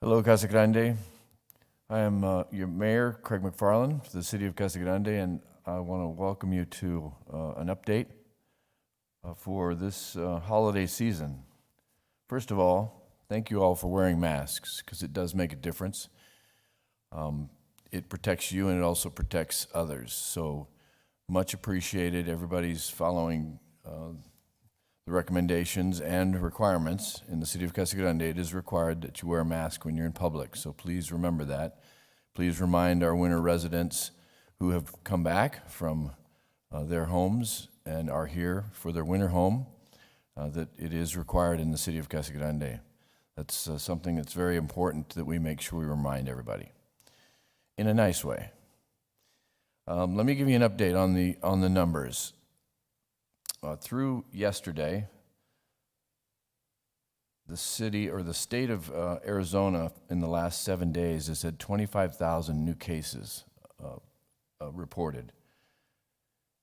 Hello, Casa Grande. I am your mayor, Craig McFarland, for the city of Casa Grande, and I want to welcome you to an update for this holiday season. First of all, thank you all for wearing masks, because it does make a difference. It protects you and it also protects others, so much appreciated. Everybody's following the recommendations and requirements. In the city of Casa Grande, it is required that you wear a mask when you're in public, so please remember that. Please remind our winter residents who have come back from their homes and are here for their winter home that it is required in the city of Casa Grande. That's something that's very important that we make sure we remind everybody in a nice way. Let me give you an update on the numbers. Through yesterday, the city or the state of Arizona in the last 7 days has had 25,000 new cases reported.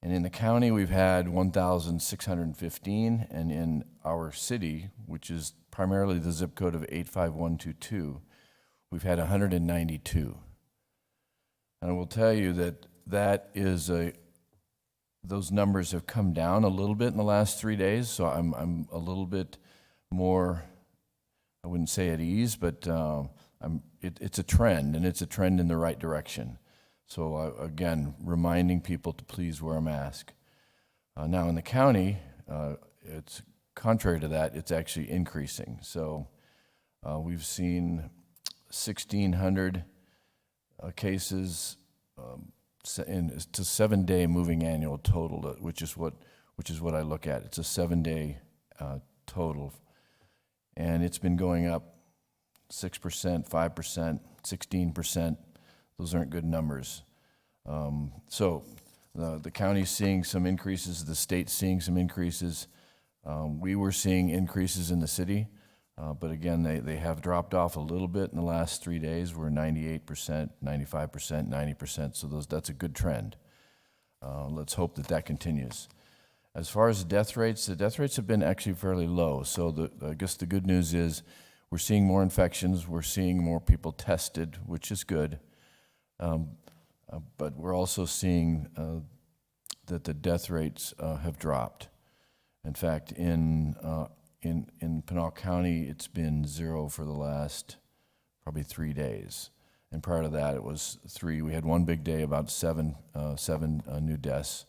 And in the county, we've had 1,615, and in our city, which is primarily the zip code of 85122, we've had 192. And I will tell you that those numbers have come down a little bit in the last 3 days, so I'm a little bit more, I wouldn't say at ease, but it's a trend, and it's a trend in the right direction. So again, reminding people to please wear a mask. Now in the county, it's contrary to that, it's actually increasing. So we've seen 1,600 cases it's a 7-day moving annual total, which is what I look at. It's a 7-day total, and it's been going up 6%, 5%, 16%. Those aren't good numbers. So the county's seeing some increases, the state's seeing some increases. We were seeing increases in the city, but again, they have dropped off a little bit in the last 3 days. We're 98%, 95%, 90%, so that's a good trend. Let's hope that continues. As far as the death rates have been actually fairly low. So I guess the good news is we're seeing more infections, we're seeing more people tested, which is good. But we're also seeing that the death rates have dropped. In fact, in Pinal County, it's been 0 for the last probably 3 days. And prior to that, it was 3. We had one big day, about seven new deaths,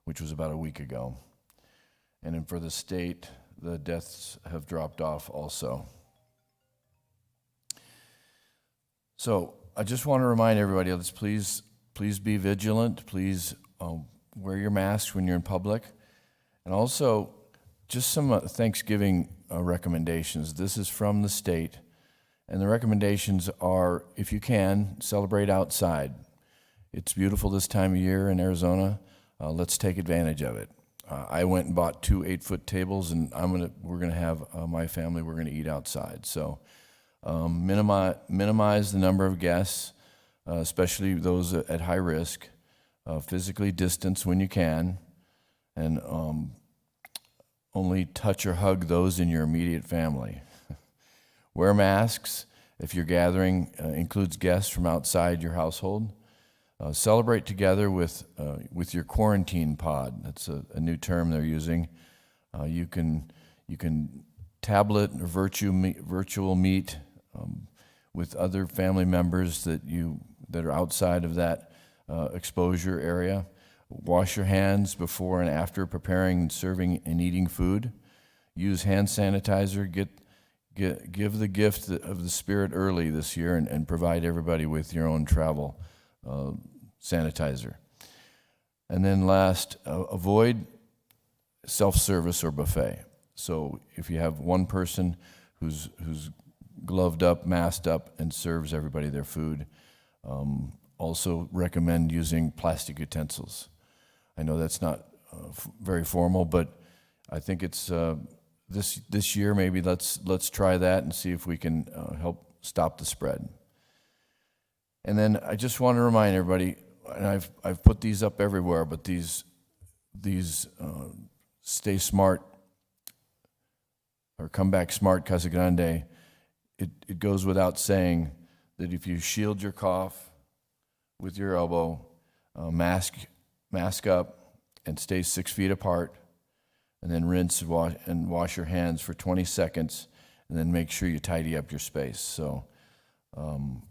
which was about a week ago. And then for the state, the deaths have dropped off also. So I just want to remind everybody, let's please be vigilant. Please wear your mask when you're in public. And also, just some Thanksgiving recommendations. This is from the state, and the recommendations are, if you can, celebrate outside. It's beautiful this time of year in Arizona. Let's take advantage of it. I went and bought 2 8-foot tables, and we're gonna have my family. We're gonna eat outside. So minimize the number of guests, especially those at high risk. Physically distance when you can, and only touch or hug those in your immediate family. Wear masks if your gathering includes guests from outside your household. Celebrate together with your quarantine pod. That's a new term they're using. You can tablet or virtual meet with other family members that are outside of that exposure area. Wash your hands before and after preparing, serving, and eating food. Use hand sanitizer. Give the gift of the Spirit early this year and provide everybody with your own travel sanitizer. And then last, avoid self-service or buffet. So if you have one person who's gloved up, masked up, and serves everybody their food, also recommend using plastic utensils. I know that's not very formal, but I think it's this year maybe let's try that and see if we can help stop the spread. And then I just want to remind everybody, and I've put these up everywhere, but these Stay Smart or Come Back Smart Casa Grande it goes without saying that if you shield your cough with your elbow, mask up, and stay 6 feet apart, and then rinse and wash your hands for 20 seconds, and then make sure you tidy up your space. So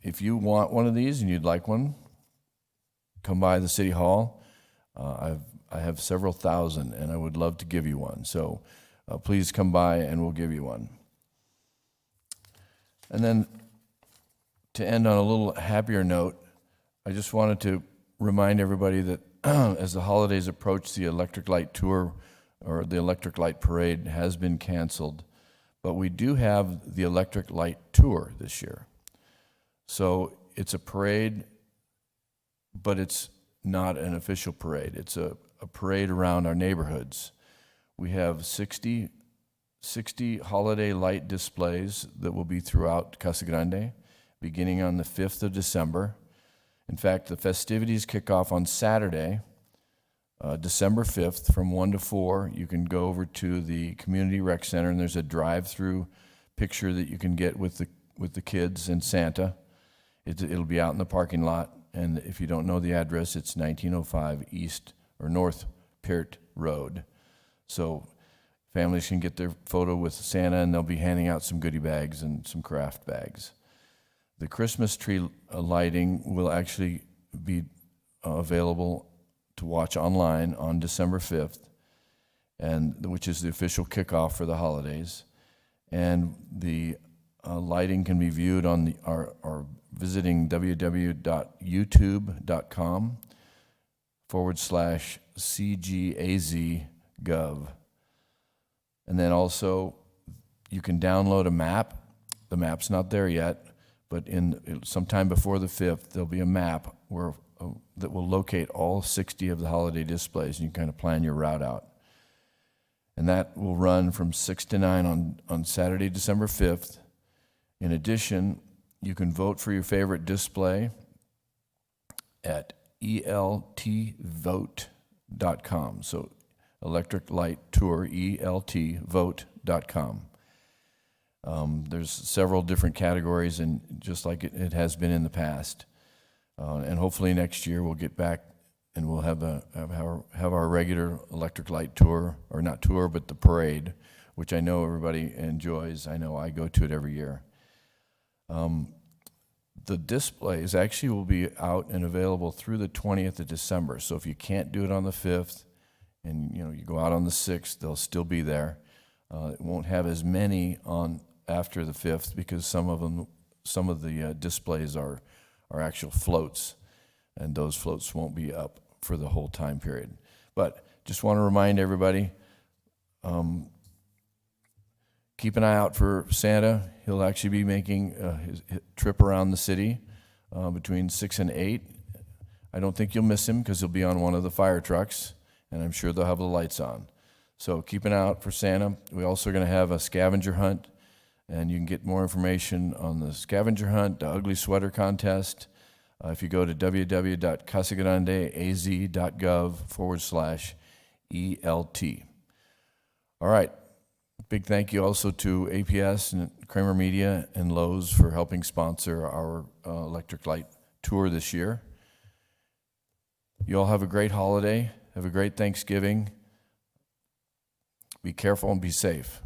if you want one of these and you'd like one, come by the City Hall. I have several thousand, and I would love to give you one. So please come by, and we'll give you one. And then to end on a little happier note, I just wanted to remind everybody that as the holidays approach, the Electric Light Tour or the Electric Light Parade has been canceled, but we do have the Electric Light Tour this year. So it's a parade, but it's not an official parade. It's a parade around our neighborhoods. We have 60 holiday light displays that will be throughout Casa Grande, beginning on the 5th of December. In fact, the festivities kick off on Saturday, December 5th, from 1 to 4. You can go over to the Community Rec Center, and there's a drive-through picture that you can get with the kids and Santa. It'll be out in the parking lot, and if you don't know the address, it's 1905 East or North Peart Road. So families can get their photo with Santa, and they'll be handing out some goodie bags and some craft bags. The Christmas tree lighting will actually be available to watch online on December 5th, which is the official kickoff for the holidays. And the lighting can be viewed on our visiting www.youtube.com/CGAZ-Gov. And then also you can download a map. The map's not there yet, but sometime before the 5th, there'll be a map that will locate all 60 of the holiday displays, and you can kind of plan your route out. And that will run from 6 to 9 on Saturday, December 5th. In addition, you can vote for your favorite display at eltvote.com. So Electric Light Tour, eltvote.com. There's several different categories, and just like it has been in the past. And hopefully next year we'll get back and we'll have our regular Electric Light Tour, or not tour, but the parade, which I know everybody enjoys. I know I go to it every year. The displays actually will be out and available through the 20th of December. So if you can't do it on the 5th, and you go out on the 6th, they'll still be there. It won't have as many on after the 5th because some of the displays are actual floats, and those floats won't be up for the whole time period. But just want to remind everybody, keep an eye out for Santa. He'll actually be making his trip around the city between 6 and 8. I don't think you'll miss him because he'll be on one of the fire trucks, and I'm sure they'll have the lights on. So keep an eye out for Santa. We're also going to have a scavenger hunt, and you can get more information on the scavenger hunt, the ugly sweater contest, if you go to www.casagrandeaz.gov/ELT. All right. Big thank you also to APS and Kramer Media and Lowe's for helping sponsor our Electric Light Tour this year. You all have a great holiday. Have a great Thanksgiving. Be careful and be safe.